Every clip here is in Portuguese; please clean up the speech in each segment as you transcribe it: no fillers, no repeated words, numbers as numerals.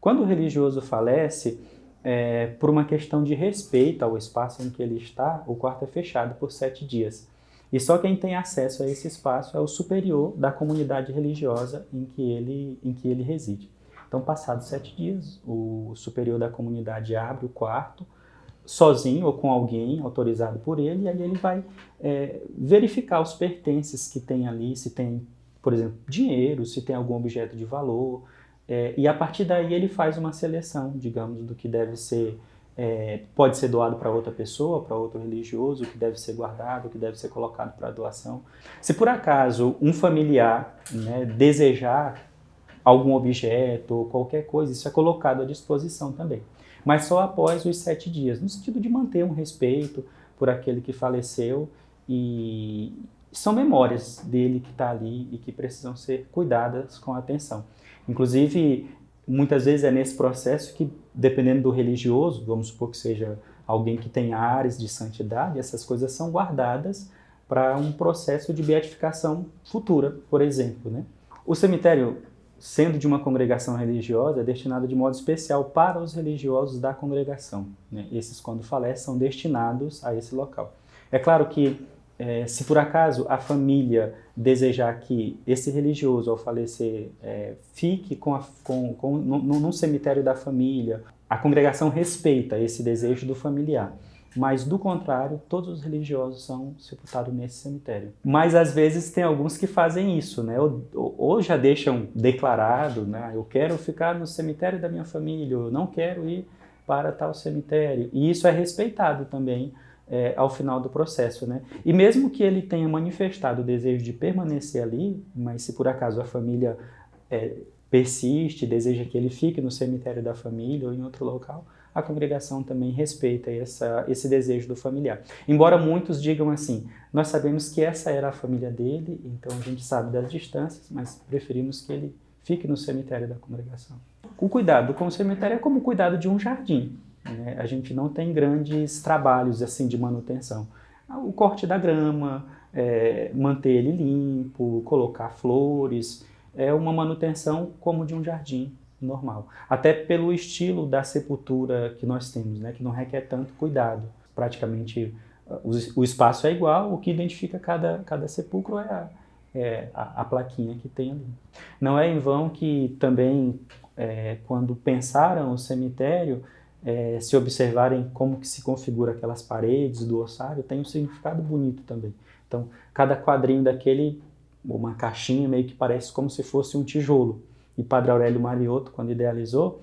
Quando o religioso falece, por uma questão de respeito ao espaço em que ele está, o quarto é fechado por 7 dias. E só quem tem acesso a esse espaço é o superior da comunidade religiosa em que ele reside. Então, passados 7 dias, o superior da comunidade abre o quarto, sozinho ou com alguém autorizado por ele, e aí ele vai verificar os pertences que tem ali, se tem, por exemplo, dinheiro, se tem algum objeto de valor, e a partir daí ele faz uma seleção, digamos, do que deve ser, pode ser doado para outra pessoa, para outro religioso, o que deve ser guardado, o que deve ser colocado para doação. Se por acaso um familiar, né, desejar algum objeto ou qualquer coisa, isso é colocado à disposição também. Mas só após os 7 dias, no sentido de manter um respeito por aquele que faleceu, e são memórias dele que está ali e que precisam ser cuidadas com atenção. Inclusive, muitas vezes é nesse processo que, dependendo do religioso, vamos supor que seja alguém que tem ares de santidade, essas coisas são guardadas para um processo de beatificação futura, por exemplo, né? O cemitério, sendo de uma congregação religiosa, é destinado de modo especial para os religiosos da congregação, né? Esses, quando falecem, são destinados a esse local. É claro que, se por acaso a família desejar que esse religioso, ao falecer, fique num cemitério da família, a congregação respeita esse desejo do familiar. Mas, do contrário, todos os religiosos são sepultados nesse cemitério. Mas, às vezes, tem alguns que fazem isso, né? Ou já deixam declarado, né? Eu quero ficar no cemitério da minha família, eu não quero ir para tal cemitério. E isso é respeitado também ao final do processo, né? E mesmo que ele tenha manifestado o desejo de permanecer ali, mas se por acaso a família persiste, deseja que ele fique no cemitério da família ou em outro local, a congregação também respeita esse desejo do familiar. Embora muitos digam assim, nós sabemos que essa era a família dele, então a gente sabe das distâncias, mas preferimos que ele fique no cemitério da congregação. O cuidado com o cemitério é como o cuidado de um jardim, né? A gente não tem grandes trabalhos assim de manutenção. O corte da grama, manter ele limpo, colocar flores, é uma manutenção como de um jardim normal. Até pelo estilo da sepultura que nós temos, né, que não requer tanto cuidado. Praticamente o espaço é igual, o que identifica cada sepulcro é a plaquinha que tem ali. Não é em vão que também, quando pensaram o cemitério, se observarem como que se configura aquelas paredes do ossário, tem um significado bonito também. Então, cada quadrinho daquele, uma caixinha, meio que parece como se fosse um tijolo. E Padre Aurélio Mariotto, quando idealizou,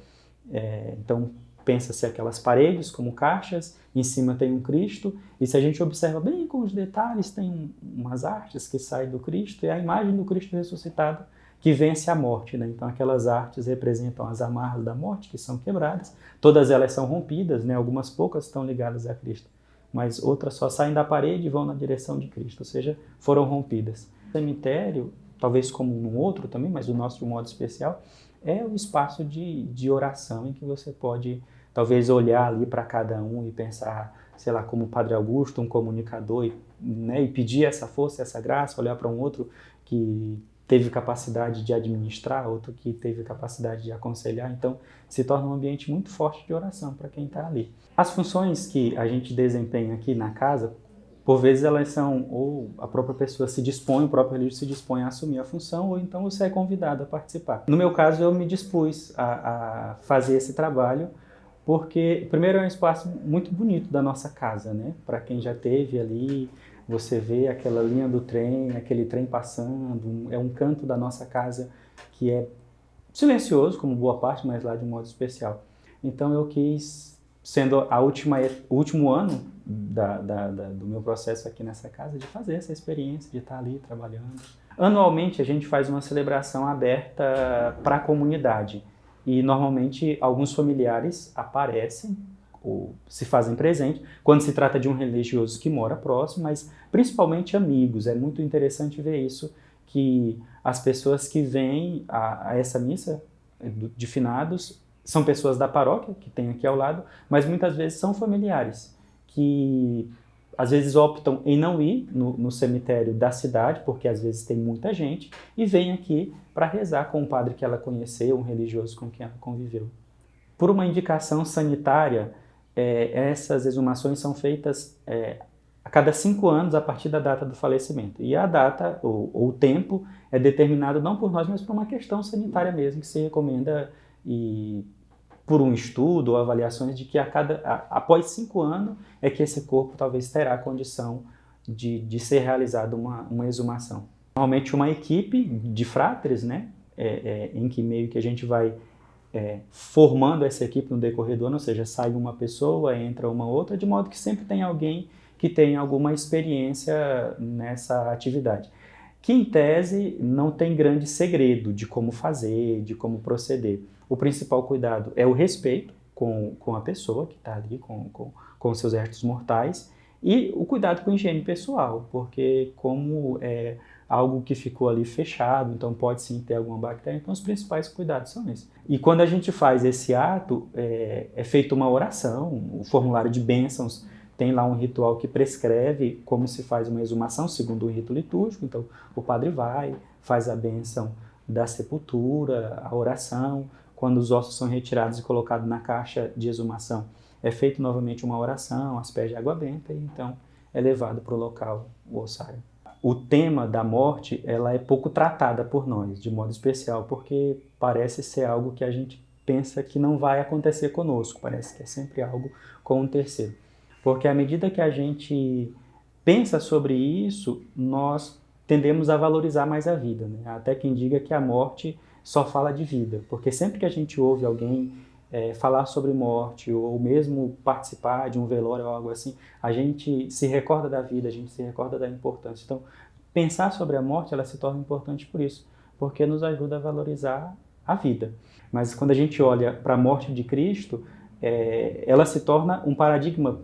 então pensa-se aquelas paredes como caixas, em cima tem um Cristo, e se a gente observa bem com os detalhes, tem umas artes que saem do Cristo, e a imagem do Cristo ressuscitado que vence a morte, né? Então aquelas artes representam as amarras da morte, que são quebradas, todas elas são rompidas, né? Algumas poucas estão ligadas a Cristo, mas outras só saem da parede e vão na direção de Cristo, ou seja, foram rompidas. O cemitério, talvez como um outro também, mas o nosso de um modo especial, é o espaço de oração em que você pode, talvez, olhar ali para cada um e pensar, sei lá, como o Padre Augusto, um comunicador, né, e pedir essa força, essa graça, olhar para um outro que teve capacidade de administrar, outro que teve capacidade de aconselhar, então se torna um ambiente muito forte de oração para quem está ali. As funções que a gente desempenha aqui na casa, por vezes elas são, ou a própria pessoa se dispõe, o próprio religioso se dispõe a assumir a função, ou então você é convidado a participar. No meu caso, eu me dispus a fazer esse trabalho, porque, primeiro, é um espaço muito bonito da nossa casa, né? Para quem já esteve ali, você vê aquela linha do trem, aquele trem passando, é um canto da nossa casa que é silencioso, como boa parte, mas lá de um modo especial. Então eu quis, sendo o último ano do meu processo aqui nessa casa, de fazer essa experiência, de estar ali trabalhando. Anualmente a gente faz uma celebração aberta para a comunidade e normalmente alguns familiares aparecem ou se fazem presente quando se trata de um religioso que mora próximo, mas principalmente amigos. É muito interessante ver isso, que as pessoas que vêm a essa missa de finados são pessoas da paróquia, que tem aqui ao lado, mas muitas vezes são familiares, que às vezes optam em não ir no cemitério da cidade, porque às vezes tem muita gente, e vêm aqui para rezar com um padre que ela conheceu, um religioso com quem ela conviveu. Por uma indicação sanitária, essas exumações são feitas a cada 5 anos a partir da data do falecimento. E a data, ou o tempo, é determinado não por nós, mas por uma questão sanitária mesmo, que se recomenda por um estudo ou avaliações de que após 5 anos é que esse corpo talvez terá a condição de ser realizada uma exumação. Normalmente uma equipe de frátres, né, em que meio que a gente vai formando essa equipe no decorrer do ano, ou seja, sai uma pessoa, entra uma outra, de modo que sempre tem alguém que tem alguma experiência nessa atividade. Que, em tese, não tem grande segredo de como fazer, de como proceder. O principal cuidado é o respeito com a pessoa que está ali, com seus restos mortais, e o cuidado com a higiene pessoal, porque como é algo que ficou ali fechado, então pode sim ter alguma bactéria, então os principais cuidados são esses. E quando a gente faz esse ato, é feita uma oração, o formulário de bênçãos tem lá um ritual que prescreve como se faz uma exumação, segundo o rito litúrgico, então o padre vai, faz a bênção da sepultura, a oração, quando os ossos são retirados e colocados na caixa de exumação, é feito novamente uma oração, asperge de água benta, e então é levado para o local, o ossário. O tema da morte, ela é pouco tratada por nós, de modo especial, porque parece ser algo que a gente pensa que não vai acontecer conosco, parece que é sempre algo com um terceiro. Porque à medida que a gente pensa sobre isso, nós tendemos a valorizar mais a vida, né? Até quem diga que a morte só fala de vida, porque sempre que a gente ouve alguém falar sobre morte, ou mesmo participar de um velório ou algo assim, a gente se recorda da vida, a gente se recorda da importância. Então, pensar sobre a morte, ela se torna importante por isso, porque nos ajuda a valorizar a vida. Mas quando a gente olha para a morte de Cristo, ela se torna um paradigma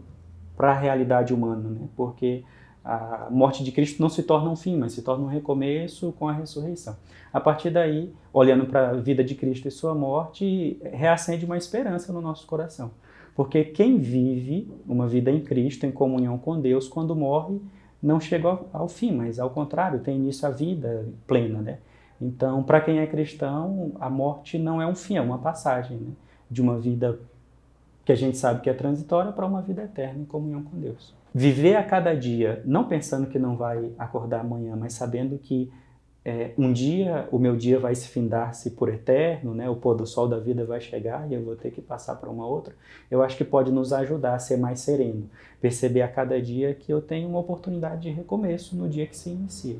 para a realidade humana, né? Porque a morte de Cristo não se torna um fim, mas se torna um recomeço com a ressurreição. A partir daí, olhando para a vida de Cristo e sua morte, reacende uma esperança no nosso coração. Porque quem vive uma vida em Cristo, em comunhão com Deus, quando morre, não chega ao fim, mas ao contrário, tem início a vida plena, né? Então, para quem é cristão, a morte não é um fim, é uma passagem, né? De uma vida que a gente sabe que é transitória para uma vida eterna em comunhão com Deus. Viver a cada dia, não pensando que não vai acordar amanhã, mas sabendo que um dia o meu dia vai se findar-se por eterno, né? O pôr do sol da vida vai chegar e eu vou ter que passar para uma outra, eu acho que pode nos ajudar a ser mais sereno, perceber a cada dia que eu tenho uma oportunidade de recomeço no dia que se inicia.